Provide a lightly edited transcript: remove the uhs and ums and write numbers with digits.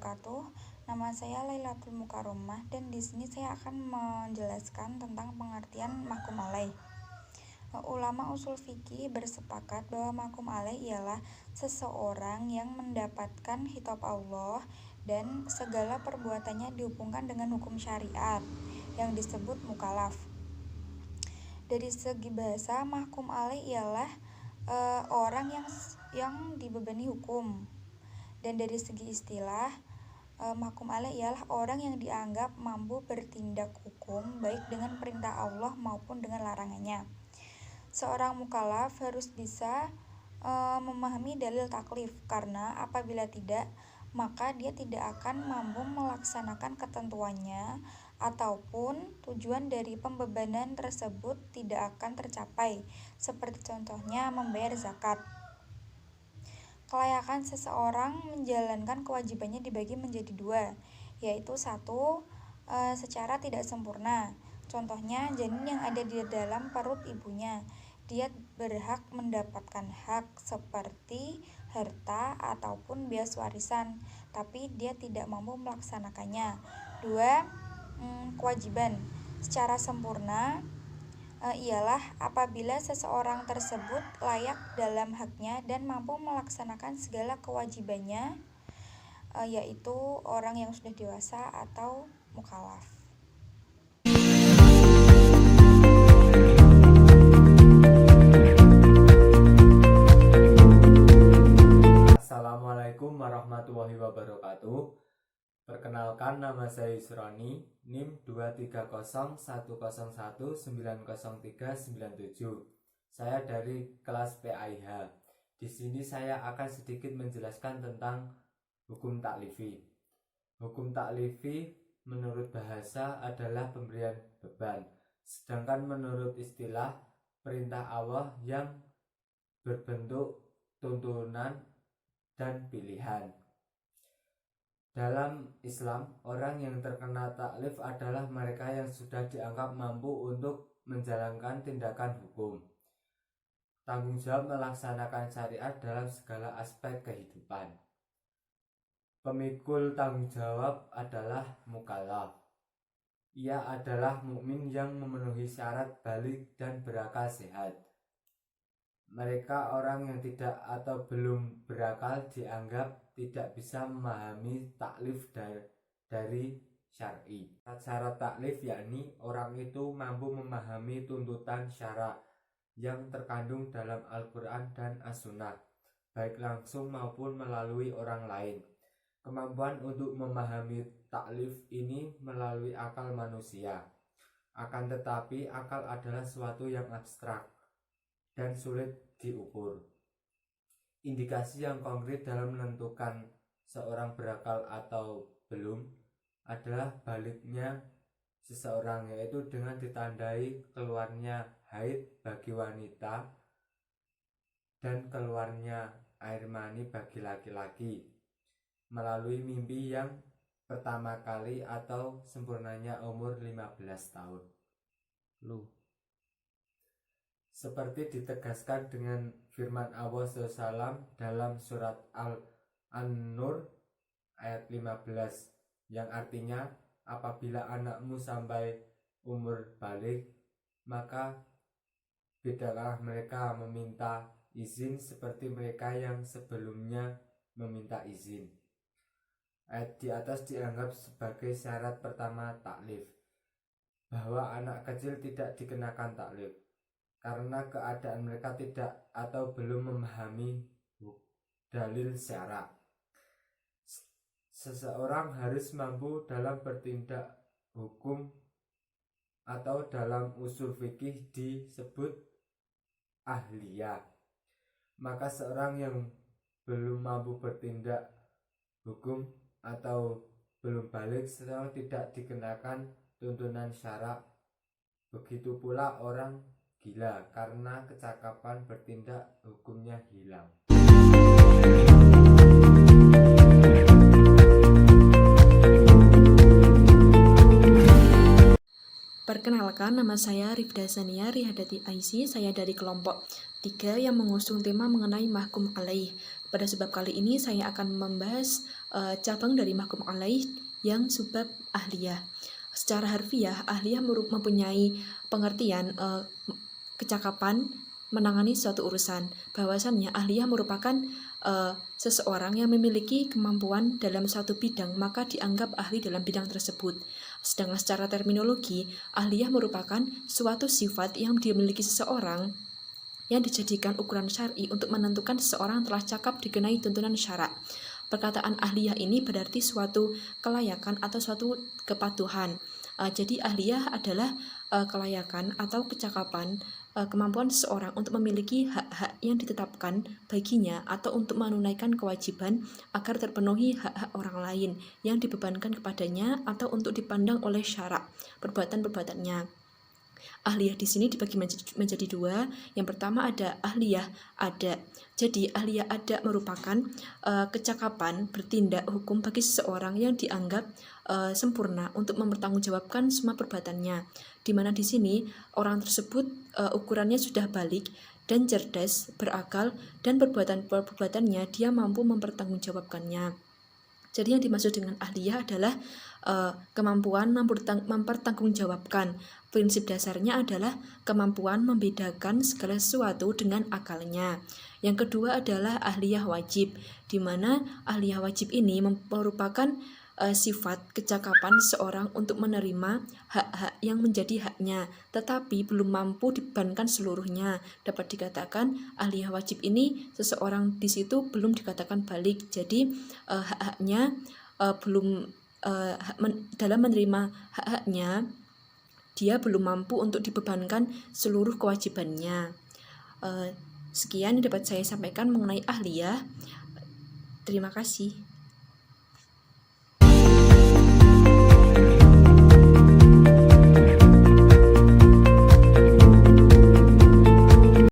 wabarakatuh. Nama saya Lailatul Mukarramah dan di sini saya akan menjelaskan tentang pengertian mahkum alaih. Ulama usul fikih bersepakat bahwa mahkum alaih ialah seseorang yang mendapatkan khitab Allah dan segala perbuatannya dihubungkan dengan hukum syariat yang disebut mukallaf. Dari segi bahasa, mahkum alaih ialah orang yang dibebani hukum. Dan dari segi istilah, mahkum alaih ialah orang yang dianggap mampu bertindak hukum baik dengan perintah Allah maupun dengan larangannya. Seorang mukallaf harus bisa memahami dalil taklif, karena apabila tidak, maka dia tidak akan mampu melaksanakan ketentuannya ataupun tujuan dari pembebanan tersebut tidak akan tercapai, seperti contohnya membayar zakat. Kelayakan seseorang menjalankan kewajibannya dibagi menjadi dua, yaitu satu, secara tidak sempurna. Contohnya janin yang ada di dalam perut ibunya, dia berhak mendapatkan hak seperti harta ataupun bias warisan, tapi dia tidak mampu melaksanakannya. Dua, kewajiban secara sempurna ialah apabila seseorang tersebut layak dalam haknya dan mampu melaksanakan segala kewajibannya, yaitu orang yang sudah dewasa atau mukallaf. Assalamualaikum warahmatullahi wabarakatuh. Perkenalkan, nama saya Yusroni, NIM 23010190397. Saya dari kelas PAIH. Di sini saya akan sedikit menjelaskan tentang hukum taklifi. Hukum taklifi menurut bahasa adalah pemberian beban, sedangkan menurut istilah perintah Allah yang berbentuk tuntunan dan pilihan. Dalam Islam, orang yang terkena taklif adalah mereka yang sudah dianggap mampu untuk menjalankan tindakan hukum, tanggung jawab melaksanakan syariat dalam segala aspek kehidupan. Pemikul tanggung jawab adalah mukallaf. Ia adalah mukmin yang memenuhi syarat balik dan berakal sehat. Mereka orang yang tidak atau belum berakal dianggap tidak bisa memahami taklif dari syar'i. Syarat taklif yakni orang itu mampu memahami tuntutan syara yang terkandung dalam Al-Quran dan As-Sunnah, baik langsung maupun melalui orang lain. Kemampuan untuk memahami taklif ini melalui akal manusia. Akan tetapi akal adalah sesuatu yang abstrak dan sulit diukur. Indikasi yang konkret dalam menentukan seorang berakal atau belum adalah baliknya seseorang, yaitu dengan ditandai keluarnya haid bagi wanita dan keluarnya air mani bagi laki-laki melalui mimpi yang pertama kali atau sempurnanya umur 15 tahun. Seperti ditegaskan dengan firman Allah SAW dalam surat An-Nur ayat 15, yang artinya apabila anakmu sampai umur balik, maka bedalah mereka meminta izin seperti mereka yang sebelumnya meminta izin. Ayat di atas dianggap sebagai syarat pertama taklif, bahwa anak kecil tidak dikenakan taklif karena keadaan mereka tidak atau belum memahami dalil syara. Seseorang harus mampu dalam bertindak hukum atau dalam usul fikih disebut ahliyah. Maka seorang yang belum mampu bertindak hukum atau belum balik seorang tidak dikenakan tuntunan syara. Begitu pula orang gila, karena kecakapan bertindak hukumnya hilang. Perkenalkan, nama saya Rifda Sania Rihadati Aisy. Saya dari kelompok 3 yang mengusung tema mengenai mahkum alaih. Pada sebab kali ini saya akan membahas cabang dari mahkum alaih yang subbab ahliyah. Secara harfiah, ahliyah mempunyai pengertian kecakapan menangani suatu urusan. Bahwasannya ahliyah merupakan seseorang yang memiliki kemampuan dalam suatu bidang, maka dianggap ahli dalam bidang tersebut. Sedangkan secara terminologi, ahliyah merupakan suatu sifat yang dimiliki seseorang yang dijadikan ukuran syar'i untuk menentukan seseorang telah cakap dikenai tuntunan syarak. Perkataan ahliyah ini berarti suatu kelayakan atau suatu kepatuhan. Jadi ahliyah adalah kelayakan atau kecakapan, kemampuan seseorang untuk memiliki hak-hak yang ditetapkan baginya atau untuk menunaikan kewajiban agar terpenuhi hak-hak orang lain yang dibebankan kepadanya atau untuk dipandang oleh syarak perbuatan-perbuatannya. Ahliyah di sini dibagi menjadi dua. Yang pertama ada ahliyah ada. Jadi ahliyah ada merupakan kecakapan bertindak hukum bagi seseorang yang dianggap sempurna untuk mempertanggungjawabkan semua perbuatannya. Di mana di sini orang tersebut ukurannya sudah balik dan cerdas, berakal, dan perbuatannya dia mampu mempertanggungjawabkannya. Jadi yang dimaksud dengan ahliyah adalah kemampuan mempertanggungjawabkan. Prinsip dasarnya adalah kemampuan membedakan segala sesuatu dengan akalnya. Yang kedua adalah ahliyah wajib, di mana ahliyah wajib ini merupakan sifat kecakapan seorang untuk menerima hak-hak yang menjadi haknya, tetapi belum mampu dibebankan seluruhnya. Dapat dikatakan ahliyah wajib ini seseorang di situ belum dikatakan balik, jadi hak-haknya belum dalam menerima hak-haknya dia belum mampu untuk dibebankan seluruh kewajibannya. Sekian yang dapat saya sampaikan mengenai ahliyah. Terima kasih.